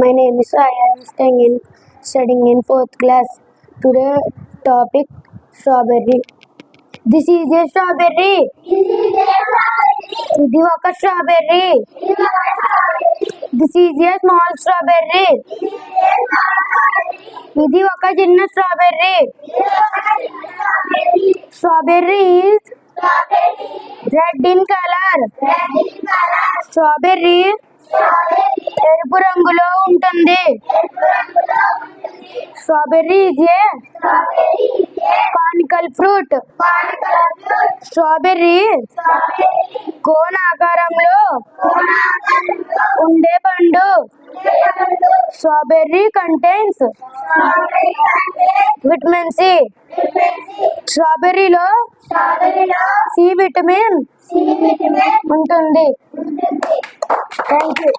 My name is Sai. I am studying in fourth class. Today topic strawberry. This is a strawberry. ఇది ఒక strawberry. This is a small strawberry. ఇది ఒక చిన్న strawberry. Strawberry is red in color. Strawberry ఎరుపు రంగులో ఉంటుంది. Strawberry is a conical fruit. Strawberry cone ఆకారంలో ఉండే పండు. Strawberry contains vitamin C. స్ట్రాబెర్రీలో సి విటమిన్ ఉంటుంది. Thank you.